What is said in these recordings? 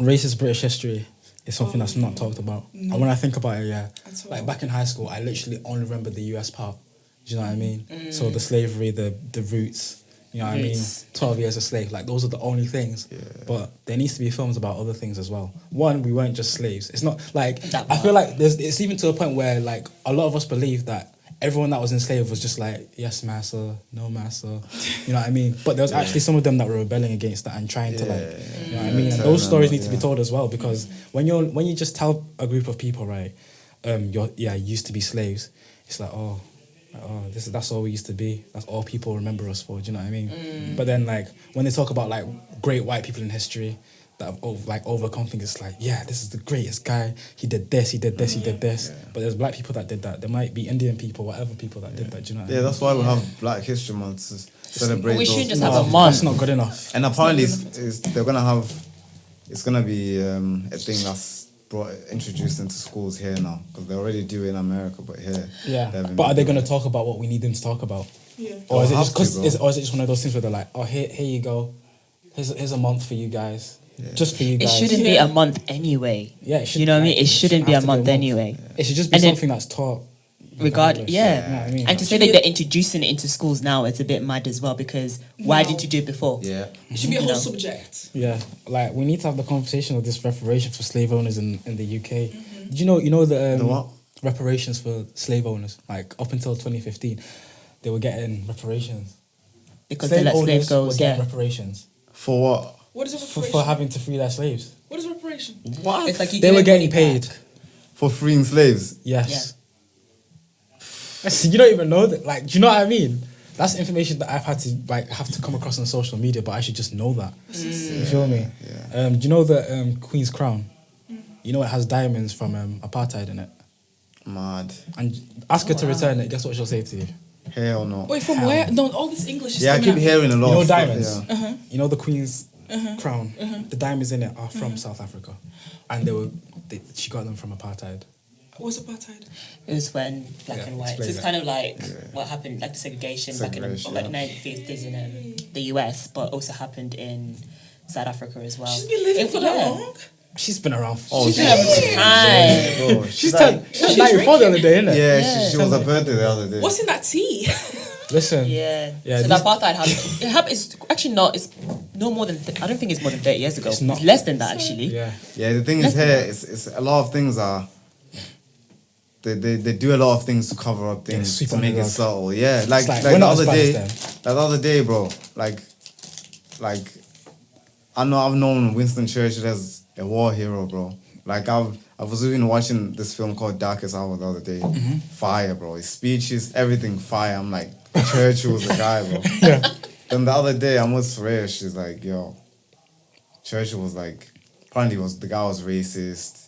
racist British history is something that's not talked about. No. And when I think about it, yeah, At all. like back in high school, I literally only remember the US part. Do you know what I mean? So the slavery, the roots. You know what I mean? 12 years a slave. Like, those are the only things. Yeah. But there needs to be films about other things as well. One, we weren't just slaves. It's not like... I feel like it's even to a point where, like, a lot of us believe that everyone that was enslaved was just like, yes, master, no master. You know what I mean? But there was actually some of them that were rebelling against that and trying to, like... You know what I mean? And those stories need to be told as well, because when you just tell a group of people, right, you used to be slaves, it's like, that's all we used to be. That's all people remember us for. Do you know what I mean? But then, like, when they talk about like great white people in history that have overcome things, it's like, yeah, this is the greatest guy. He did this. He did this. He did this. Yeah. But there's black people that did that. There might be Indian people, whatever people that did that. Do you know what I mean? That's why we have Black History Month to celebrate. We shouldn't just those. have a month. That's not good enough. And apparently, they're gonna have. It's gonna be a thing that's introduced into schools here now, because they already do it in America, but here, but are they going to talk about what we need them to talk about? Or is it just one of those things where they're like, oh, here you go, here's a month for you guys, just for you guys. It shouldn't be a month anyway. You know what I mean? It shouldn't be a month anyway. It should just be something that's taught regardless. You know what I mean? And to say that they're introducing it into schools now, it's a bit mad as well, because why didn't you do it before? It should be a whole subject. Like, we need to have the conversation of this reparation for slave owners in the UK. Do you know the what? reparations for slave owners? Like, up until 2015, they were getting reparations because they let slaves go. Were getting reparations for what? What is a reparation? For having to free their slaves. What is reparation? What? It's like they were getting paid for freeing slaves. Yes. You don't even know that. Like, do you know what I mean? That's information that I've had to have to come across on social media, but I should just know that. You feel me? Yeah. Do you know the Queen's crown? You know it has diamonds from apartheid in it. Mad. And ask her to return it. Guess what she'll say to you? Hell no. Wait, from where? No, all this English is I keep hearing a lot. You know of diamonds. Stuff, You know the Queen's crown. The diamonds in it are from South Africa, and she got them from apartheid. What's apartheid? It was when black and white. So it's kind of like what happened, like the segregation back in the 1950s in the US, but also happened in South Africa as well. She's been living for that long? She's been around. She's been having time. She's 94 the other day, isn't it? Yeah, she was her birthday the other day. What's in that tea? Listen. Yeah. So the apartheid happened. It's actually not. It's no more than. I don't think it's more than 30 years ago. It's less than that actually. Yeah. The thing is here, it's a lot of things are. They do a lot of things to cover up things to make it subtle. Yeah, like the other day, bro. Like I've known Winston Churchill as a war hero, bro. Like I was even watching this film called Darkest Hour the other day. Fire, bro. His speeches, everything fire. I'm like, Churchill's the guy, bro. Then the other day I'm with Cherie. She's like, yo, Churchill was like, apparently the guy was racist.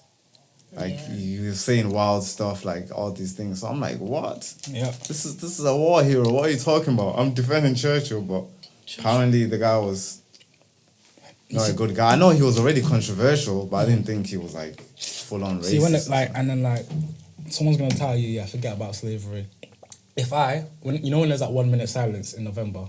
Like he was saying wild stuff, like all these things. So I'm like, what? Yeah. This is a war hero. What are you talking about? I'm defending Churchill, but apparently the guy was not a good guy. I know he was already controversial, but I didn't think he was like full on racist. See, when someone's gonna tell you, forget about slavery. When there's that 1 minute silence in November,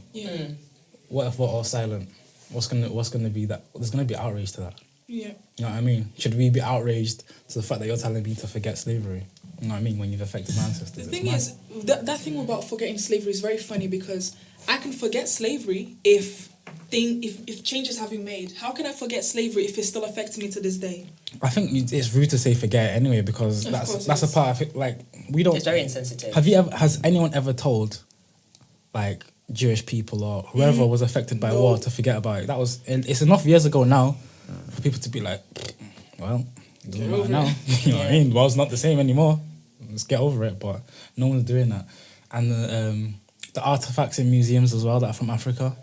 what if we're all silent? What's gonna be that? There's gonna be outrage to that. Yeah. You know what I mean? Should we be outraged to the fact that you're telling me to forget slavery? You know what I mean? When you've affected my ancestors. The thing is, that thing about forgetting slavery is very funny, because I can forget slavery if changes have been made. How can I forget slavery if it's still affecting me to this day? I think it's rude to say forget it anyway, because that's a part of it. Like, we don't. It's very insensitive. Has anyone ever told, like, Jewish people or whoever was affected by war to forget about it? It's enough years ago now for people to be like, well, it doesn't matter now. You know what I mean? Well, it's not the same anymore. Let's get over it. But no one's doing that. And the artifacts in museums as well that are from Africa,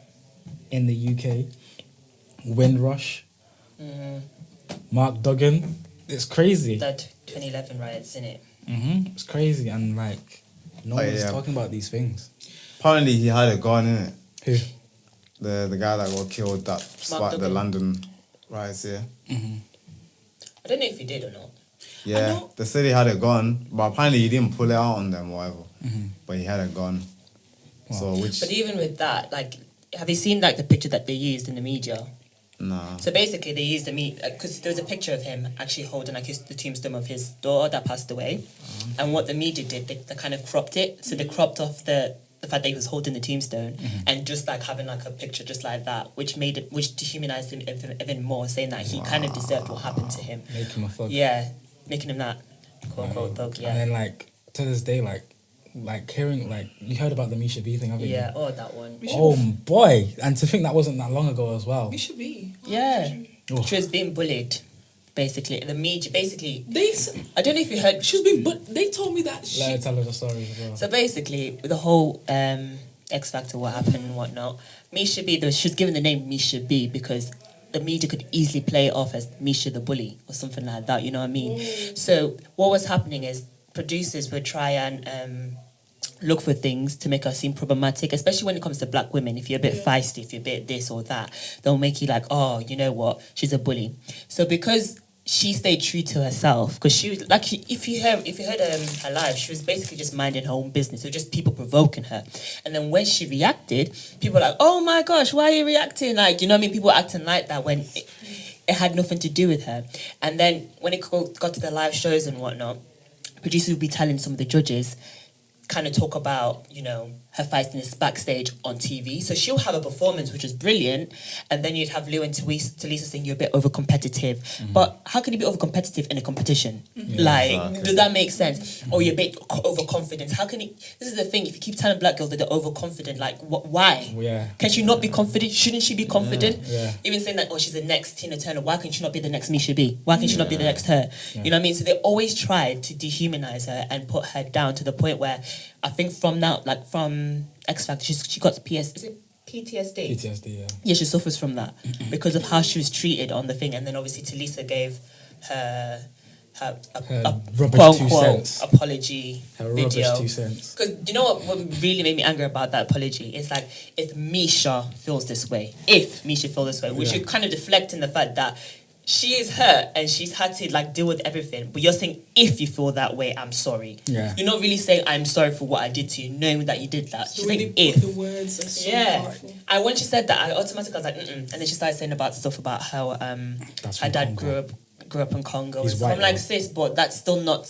in the UK, Windrush, Mark Duggan. It's crazy. That 2011 riots, innit? It's crazy, and like no one's talking about these things. Apparently, he had a gun in it. Who? The guy that got killed that sparked the London riots. Yeah. I don't know if he did or not. Yeah, they said he had a gun, but apparently he didn't pull it out on them or whatever. But he had a gun. Wow. But even with that, like, have you seen like the picture that they used in the media? Nah. So basically, they used the meat because there was a picture of him actually holding like the tombstone of his daughter that passed away, and what the media did, they kind of cropped it. So they cropped off the fact that he was holding the tombstone and just like having like a picture just like that, which dehumanized him even more, saying that he kind of deserved what happened to him. Make him a thug. Yeah, making him that quote unquote thug. Yeah. And then like to this day, like hearing like you heard about the Misha B thing, haven't you? Yeah. Oh, that one. Oh boy, and to think that wasn't that long ago as well. Misha B. Yeah. Oh. She was being bullied. Basically, the media. Basically, I don't know if you heard. She's been, but they told me that. Let her tell her the story as well. So basically, the whole X Factor, what happened and whatnot. Misha B. She was given the name Misha B because the media could easily play it off as Misha the bully or something like that. You know what I mean? So what was happening is producers would try and look for things to make her seem problematic, especially when it comes to black women. If you're a bit feisty, if you're a bit this or that, they'll make you like, oh, you know what, she's a bully. So because she stayed true to herself, because she was like, if you heard her live, she was basically just minding her own business. It was just people provoking her. And then when she reacted, people were like, oh my gosh, why are you reacting? Like, you know what I mean? People acting like that when it had nothing to do with her. And then when it got to the live shows and whatnot, producers would be telling some of the judges, kind of talk about, you know, her feistiness backstage on TV. So she'll have a performance which is brilliant, and then you'd have Lou and Talisa saying you're a bit over competitive. But how can you be over competitive in a competition? Does that make sense? Or you're a bit overconfident. How can you? This is the thing. If you keep telling black girls that they're overconfident, like why? Yeah. Can she not be confident? Shouldn't she be confident? Yeah. Even saying that, oh, she's the next Tina Turner. Why can she not be the next Misha B? Why can she not be the next her? You know what I mean? So they always tried to dehumanize her and put her down to the point where I think from X Factor, she got PTSD? PTSD, yeah. Yeah, she suffers from that because of how she was treated on the thing. And then obviously Talisa gave her rubbish quote 2 unquote cents. apology Her video. rubbish 2 cents. Because you know what really made me angry about that apology? It's like, if Misha feels this way, we should kind of deflect in the fact that she is hurt and she's had to like deal with everything. But you're saying, if you feel that way, I'm sorry. Yeah. You're not really saying I'm sorry for what I did to you, knowing that you did that. She's saying really if. the words are so powerful. And when she said that, I automatically was like, and then she started saying about stuff about how her dad grew up in Congo. He's And so white, I'm like, though. sis, but that's still not.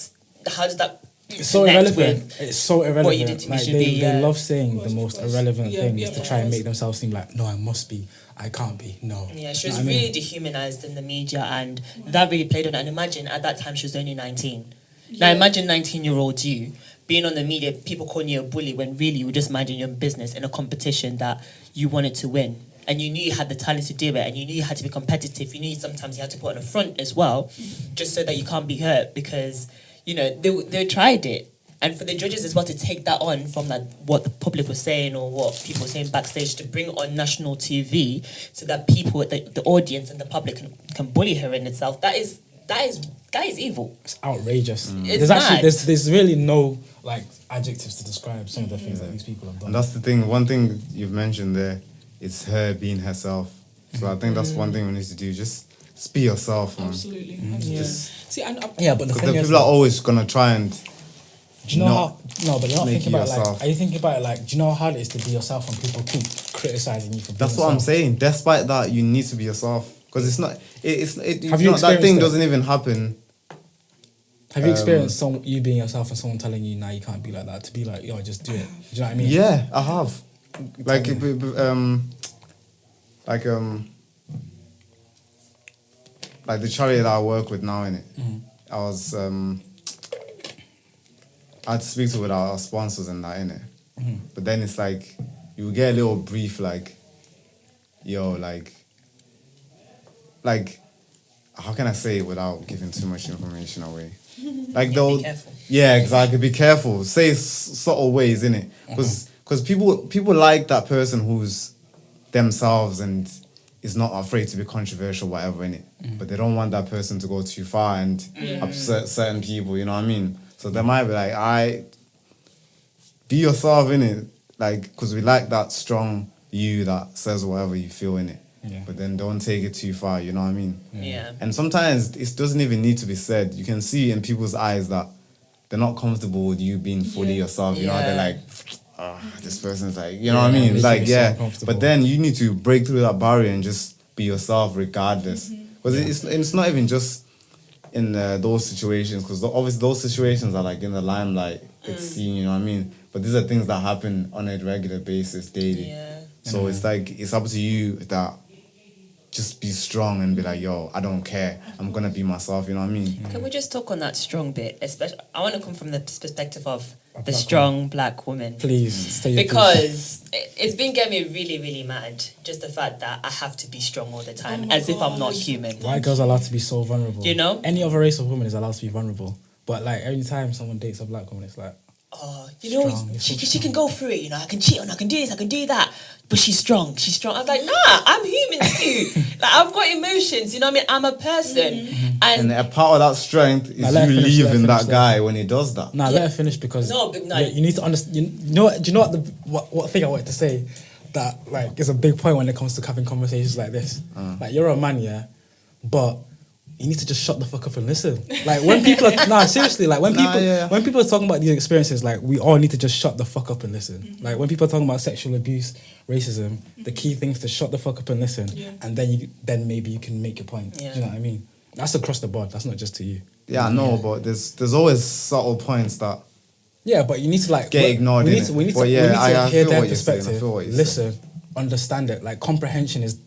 How does that? It's so connect irrelevant. with It's so irrelevant. what you did to like Misha they, B, they love saying the most irrelevant things yeah, to try and make themselves seem like, no, I must be. I can't be. No. Yeah, she was You know what I really mean? dehumanized in the media, and that really played on it. And imagine at that time she was only 19. Now imagine 19-year-old you being on the media, people calling you a bully when really you were just minding your own business in a competition that you wanted to win. And you knew you had the talent to do it, and you knew you had to be competitive. You knew sometimes you had to put on a front as well, just so that you can't be hurt, because, you know, they tried it. And for the judges as well to take that on from that, what the public was saying or what people were saying backstage, to bring on national TV so that people, the audience and the public can bully her in itself, that is evil. It's outrageous. It's There's really no like adjectives to describe some of the things that these people have done. And that's the thing. One thing you've mentioned there is her being herself. So I think that's one thing we need to do. Just be yourself, man. Absolutely. See, but the thing is, people are always gonna try and. do you know how? No, but you're not make thinking about it yourself. like. Are you thinking about it like? Do you know how hard it is to be yourself when people keep criticizing you for being That's what I'm yourself? saying. Despite that, you need to be yourself, because it's not. Have you that thing experienced it? doesn't even happen. Have you experienced you being yourself and someone telling you, "Nah, you can't be like that"? To be like, "Yo, just do it." Do you know what I mean? Yeah, I have. Like the charity that I work with now, innit? I was I had to speak to with our sponsors and that, innit? But then it's like you get a little brief, like, yo, like how can I say it without giving too much information away? Like they'll, be careful. yeah, exactly. Be careful. Say subtle ways, innit? Because people like that person who's themselves and is not afraid to be controversial, whatever, innit? But they don't want that person to go too far and upset certain people. You know what I mean? So they might be like, be yourself, innit? Like, because we like that strong you that says whatever you feel, innit? Yeah. But then don't take it too far, you know what I mean? Yeah. And sometimes it doesn't even need to be said. You can see in people's eyes that they're not comfortable with you being fully yourself. You know, they're like, this person's like, you know what I mean? making Like, you so yeah. uncomfortable. But then you need to break through that barrier and just be yourself regardless. Because it's not even just in those situations, because obviously those situations are like in the limelight, it's seen, you know what I mean? But these are things that happen on a regular basis, daily. Yeah. So it's like, it's up to you that just be strong and be like, yo, I don't care. I'm going to be myself, you know what I mean? Can we just talk on that strong bit? Especially, I want to come from the perspective of the black strong black woman. Please, stay your Because it's been getting me really, really mad. Just the fact that I have to be strong all the time, as if I'm not human. White girls are allowed to be so vulnerable. You know? Any other race of woman is allowed to be vulnerable. But like every time someone dates a black woman, it's like, Oh, you know, Strong, she can go through it. You know, I can cheat on, I can do this, I can do that. But she's strong. She's strong. I was like, nah, I'm human too. Like, I've got emotions. You know what I mean? I'm a person. And a part of that strength is let her you finish, let her leaving that finish, guy when he does that. nah, let her finish because you need to understand. You know what? Do you know what thing I wanted to say? That like is a big point when it comes to having conversations like this. Like you're a man, yeah, but you need to just shut the fuck up and listen. Like when people are seriously, like when people are talking about these experiences, like we all need to just shut the fuck up and listen. Like when people are talking about sexual abuse, racism, the key thing is to shut the fuck up and listen, and then maybe you can make your point. Yeah. Do you know what I mean? That's across the board. That's not just to you. Yeah, I know, but there's always subtle points that Yeah, but you need to like get ignored. We need to I hear feel their what you're saying. I perspective. feel what you're Listen, understand it. Like comprehension is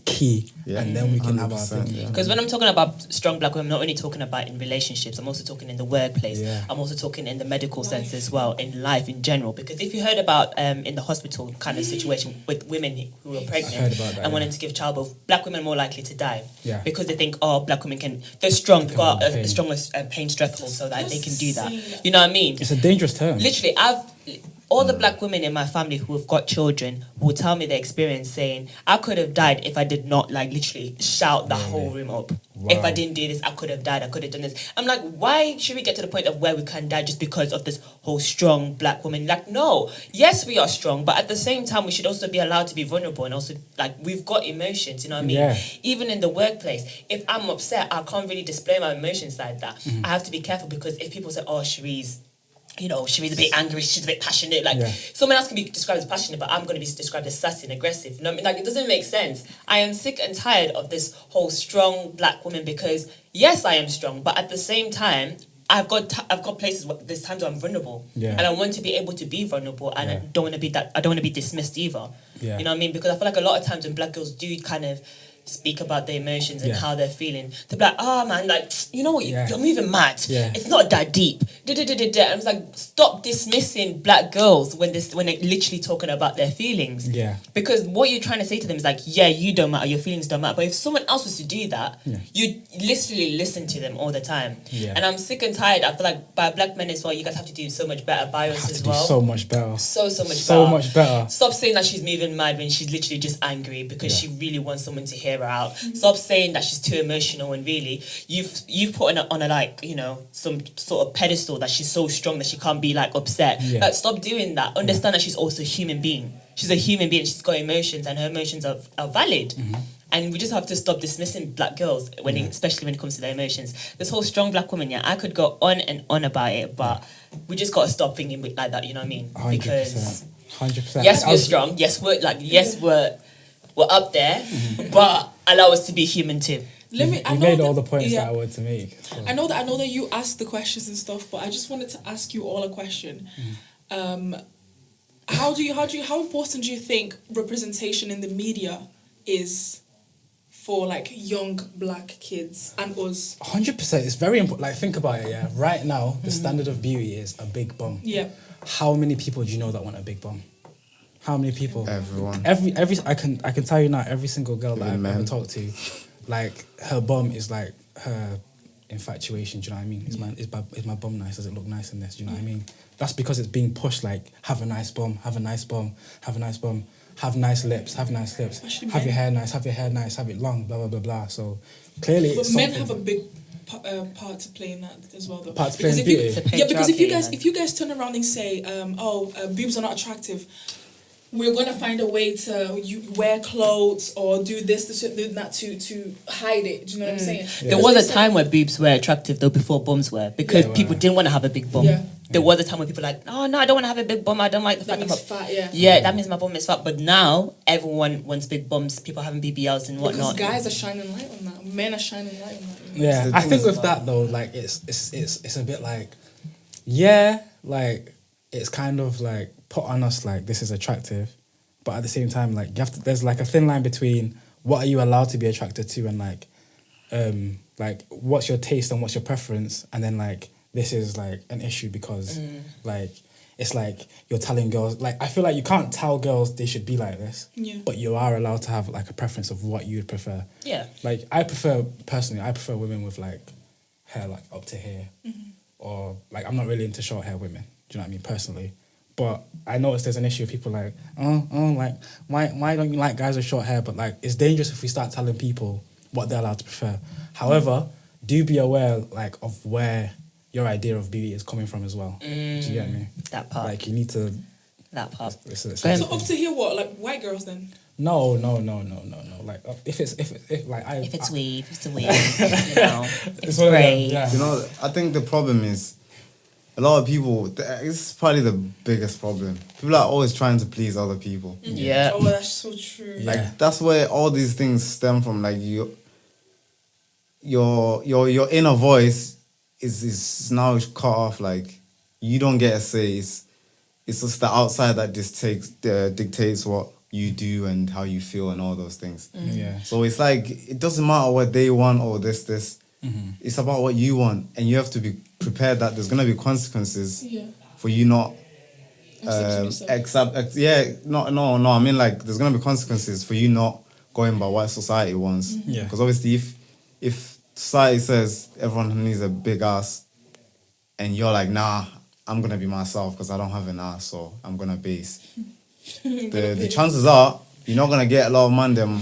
key, and then we can have our 100%, thing. yeah. Because when I'm talking about strong black women, I'm not only talking about in relationships, I'm also talking in the workplace. Yeah. I'm also talking in the medical sense as well, in life in general. Because if you heard about in the hospital kind of situation with women who are pregnant and wanting to give childbirth, black women are more likely to die. Yeah. Because they think, oh, black women they're strong, they've got handle a pain. strongest pain threshold so that they can do that. You know what I mean? It's a dangerous term. Literally, all the black women in my family who have got children will tell me their experience saying, I could have died if I did not like literally shout the whole room up. Wow. If I didn't do this, I could have died, I could have done this. I'm like, why should we get to the point of where we can die just because of this whole strong black woman? Like, no, yes, we are strong, but at the same time, we should also be allowed to be vulnerable and also, like, we've got emotions, you know what I mean? Yeah. Even in the workplace, if I'm upset, I can't really display my emotions like that. I have to be careful because if people say, oh, Cherie's a bit angry, she's a bit passionate. Like, someone else can be described as passionate, but I'm going to be described as sassy and aggressive. You know what I mean? Like, it doesn't make sense. I am sick and tired of this whole strong black woman because, yes, I am strong, but at the same time, I've got places where there's times where I'm vulnerable, and I want to be able to be vulnerable, and I don't want to be dismissed either. Yeah. You know what I mean? Because I feel like a lot of times when black girls do kind of speak about their emotions and how they're feeling, they're like, oh man, like, you know what, you're moving mad. It's not that deep. And I was like, stop dismissing black girls when they're literally talking about their feelings. Yeah. Because what you're trying to say to them is like, yeah, you don't matter, your feelings don't matter. But if someone else was to do that, you literally listen to them all the time. Yeah. And I'm sick and tired. I feel like by black men as well, you guys have to do so much better by us as well. So much better. So much better. Stop saying that she's moving mad when she's literally just angry because she really wants someone to hear her out. Stop saying that she's too emotional and really you've put her on a like, you know, some sort of pedestal that she's so strong that she can't be like upset. Like, stop doing that. Understand that she's also a human being. She's a human being. She's got emotions and her emotions are valid. And we just have to stop dismissing black girls especially when it comes to their emotions. This whole strong black woman, I could go on and on about it, but we just got to stop thinking like that, you know what I mean? 100%. Because 100%. yes, we're strong. Yes, we're up there, but allow us to be human too. You made all the points that I wanted to make. So. I know that you asked the questions and stuff, but I just wanted to ask you all a question. How important do you think representation in the media is for like young black kids and us? 100%. It's very important. Like, think about it. Yeah, right now the standard of beauty is a big bum. Yeah. How many people do you know that want a big bum? How many people? Everyone. Every I can tell you now, every single girl that I've ever talked to, like, her bum is like her infatuation. Do you know what I mean? Is my bum nice? Does it look nice in this? Do you know what I mean? That's because it's being pushed. Like, have a nice bum, have a nice bum, have a nice bum, have nice lips, have nice lips, have your hair nice, have it long, blah blah blah blah. So clearly, but men have a big part to play in that as well, though. Part to play in beauty. Because if you guys turn around and say, boobs are not attractive, we're gonna find a way to wear clothes or do this, do that to hide it. Do you know what I'm saying? There was a time where boobs were attractive though before bums were, because people didn't want to have a big bum. There was a time when people were like, oh no, I don't want to have a big bum. I don't like the That fact means that fat, yeah. yeah, that means my bum is fat. But now everyone wants big bums. People having BBLs and whatnot. Because guys are shining light on that. Men are shining light on that. Yeah, The I thing think is with about- that though, like it's a bit like, yeah, like it's kind of like put on us like this is attractive, but at the same time, like you have to. There's like a thin line between what are you allowed to be attracted to and like what's your taste and what's your preference, and then like this is like an issue because like it's like you're telling girls like I feel like you can't tell girls they should be like this, Yeah. but you are allowed to have like a preference of what you'd prefer. Yeah. Like I prefer women with like hair like up to here, or like I'm not really into short hair women. Do you know what I mean personally? But I noticed there's an issue of people like like why don't you like guys with short hair? But like it's dangerous if we start telling people what they're allowed to prefer. However, do be aware like of where your idea of beauty is coming from as well. Do you get me? That part. Like you need to. That part. It's- Go ahead. So up to here, what? Like white girls then? No. Like if If it's weave, it's a weave. You know, it's one of them, great. yeah. You know, I think the problem is a lot of people. This is probably the biggest problem. People are always trying to please other people. Yeah. Oh, that's so true. Yeah. Like that's where all these things stem from. Like your inner voice is now cut off. Like you don't get a say. It's just the outside that dictates what you do and how you feel and all those things. Yeah. So it's like it doesn't matter what they want or this. It's about what you want, and you have to be prepared that there's gonna be consequences Yeah. for you not Accepting yourself. no. I mean, like there's gonna be consequences for you not going by what society wants. Yeah. Because obviously, if society says everyone needs a big ass, and you're like, nah, I'm gonna be myself because I don't have an ass, so I'm gonna base. The chances are you're not gonna get a lot of man them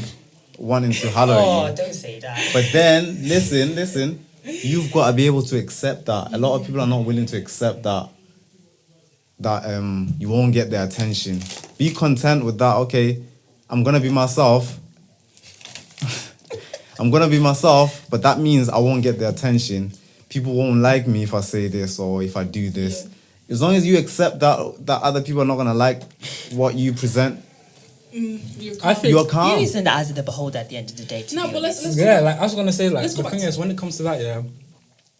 wanting to holler at you. don't say that. But then, listen, you've got to be able to accept that. A lot of people are not willing to accept that you won't get their attention. Be content with that. Okay, I'm gonna be myself. I'm gonna be myself, but that means I won't get the attention. People won't like me if I say this or if I do this. Yeah. As long as you accept that other people are not gonna like what you present, I think you're calm. Beauty is in the eyes of the beholder at the end of the day. To No, be but honest. let's yeah, like I was gonna say, like let's the go thing back is, when it comes to that, yeah,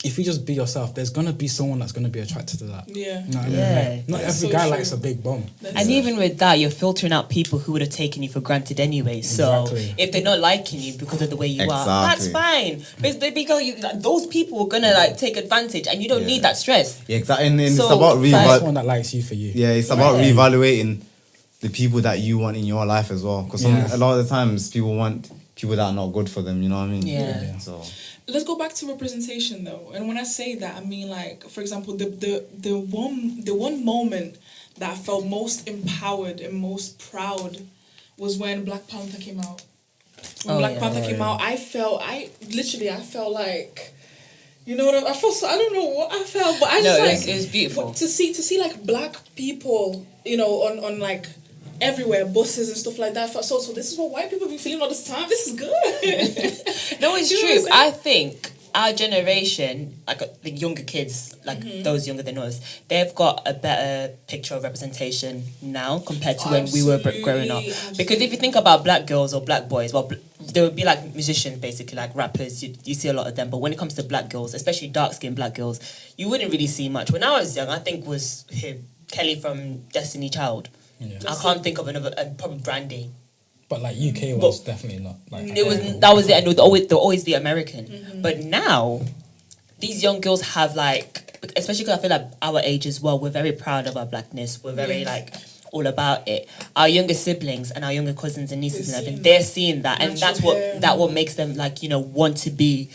if you just be yourself, there's gonna be someone that's gonna be attracted to that. Yeah. You know what I mean? Yeah. Like, not That's every so guy true. likes a big bum. And even with that, you're filtering out people who would have taken you for granted anyway. So Exactly. if they're not liking you because of the way you are, that's Exactly. fine. But baby girl, those people are gonna like take advantage, and you don't need that stress. Yeah, exactly. And So, it's about Find someone that likes you for you. Yeah, it's about Right. reevaluating the people that you want in your life as well. Because Yeah. a lot of the times people want people that are not good for them. You know what I mean? Yeah. So Let's go back to representation though. And when I say that, I mean like, for example, the one moment that I felt most empowered and most proud was when Black Panther came out. When Oh, Black yeah. Panther came out, I felt like, you know what I felt. So I don't know what I felt, but I No, just it was beautiful. to see like black people, you know, on like everywhere, buses and stuff like that. I felt so this is what white people have been feeling all this time. This is good. No, it's You know true. what I'm I think our generation, like the younger kids, like those younger than us, they've got a better picture of representation now compared to when we were growing up. Absolutely, Because if you think about black girls or black boys, well, there would be like musicians, basically, like rappers. You see a lot of them. But when it comes to black girls, especially dark-skinned black girls, you wouldn't really see much. When I was young, I think was Kelly from Destiny Child. Yeah. I can't think of another, probably Brandy. But like UK was definitely not like That was it, and they'll always be American. But now, these young girls have like, especially because I feel like our age as well, we're very proud of our blackness. We're very like all about it. Our younger siblings and our younger cousins and nieces and everything, they're seeing that, and that's what makes them like want to be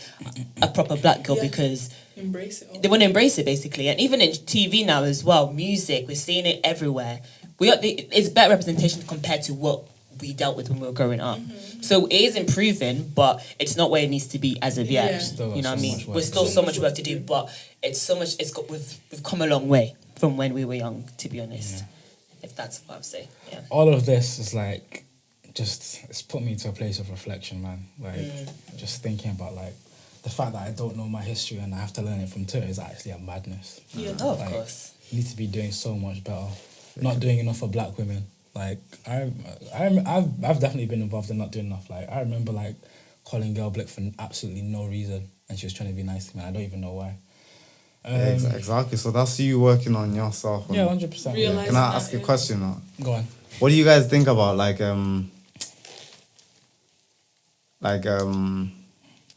a proper black girl because. Embrace it all. They want to embrace it basically, and even in TV now as well, music, we're seeing it everywhere. It's better representation compared to what we dealt with when we were growing up. So it is improving, but it's not where it needs to be as of yet. Yeah. Still You know what I so mean? much work. We're still so much work to do, but it's so much. We've come a long way from when we were young, to be honest. If that's what I would say, yeah. all of this is like it's put me to a place of reflection, man. Like just thinking about like the fact that I don't know my history and I have to learn it from Twitter is actually a madness. Yeah. Oh, of course. You need to be doing so much better. Not doing enough for black women. Like I've definitely been involved in not doing enough. Like I remember like calling Girl Blick for absolutely no reason, and she was trying to be nice to me. And I don't even know why. Exactly. So that's you working on yourself. Yeah, 100%. Realize- Can I ask a question now? Go on. What do you guys think about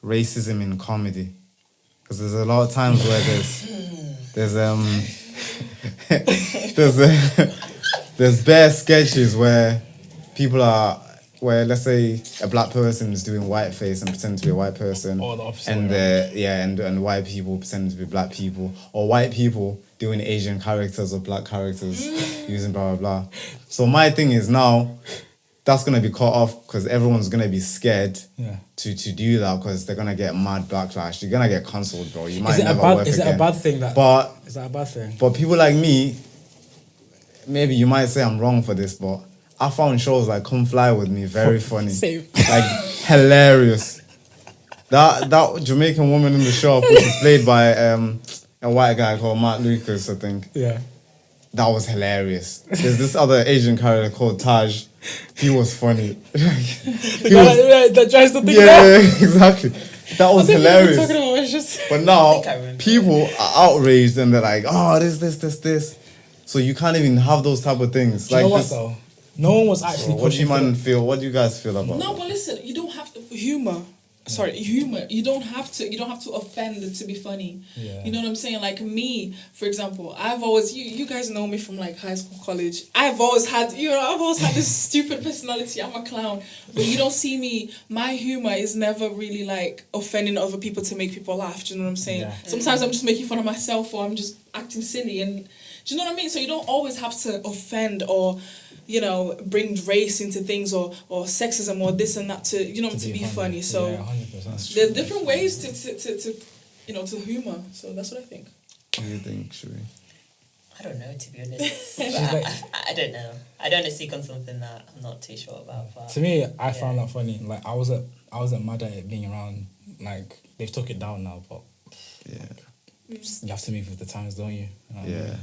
racism in comedy? Because there's a lot of times where there's bare sketches where let's say a black person is doing whiteface and pretending to be a white person, Or the opposite and way and white people pretending to be black people, or white people doing Asian characters or black characters using blah blah blah. So my thing is now that's gonna be cut off because everyone's gonna be scared to do that because they're gonna get mad backlash. You're gonna get cancelled, bro. You might never work again. Is it a bad thing that? But is that a bad thing? But people like me, maybe you might say I'm wrong for this, but I found shows like Come Fly With Me very funny. Same. Like hilarious. That Jamaican woman in the shop, which is played by a white guy called Mark Lucas, I think. Yeah. That was hilarious. There's this other Asian character called Taj. He was funny. That tries to think yeah, exactly. That was hilarious. But now remember. people are outraged and they're like, oh, this. So you can't even have those type of things. Do you Like know what this. though? No one was actually. What do you pushing for feel? What do you guys feel about No, that? but listen, you don't have to humor. Sorry, humor. You don't have to offend to be funny. Yeah. You know what I'm saying? Like me, for example, I've always you guys know me from like high school, college. I've always had this stupid personality. I'm a clown. But you don't see me, my humor is never really like offending other people to make people laugh. Do you know what I'm saying? Yeah. Sometimes I'm just making fun of myself or I'm just acting silly and do you know what I mean? So you don't always have to offend or bring race into things or sexism or this and that to be funny. So yeah, 100%. there's different ways to humor. So that's what I think. What do you think, Cherie? I don't know, to be honest. I don't know. I don't speak on something that I'm not too sure about. But To me, I found that funny. Like I wasn't mad at it being around. Like they've took it down now, but Yeah. you have to move with the times, don't you? Yeah.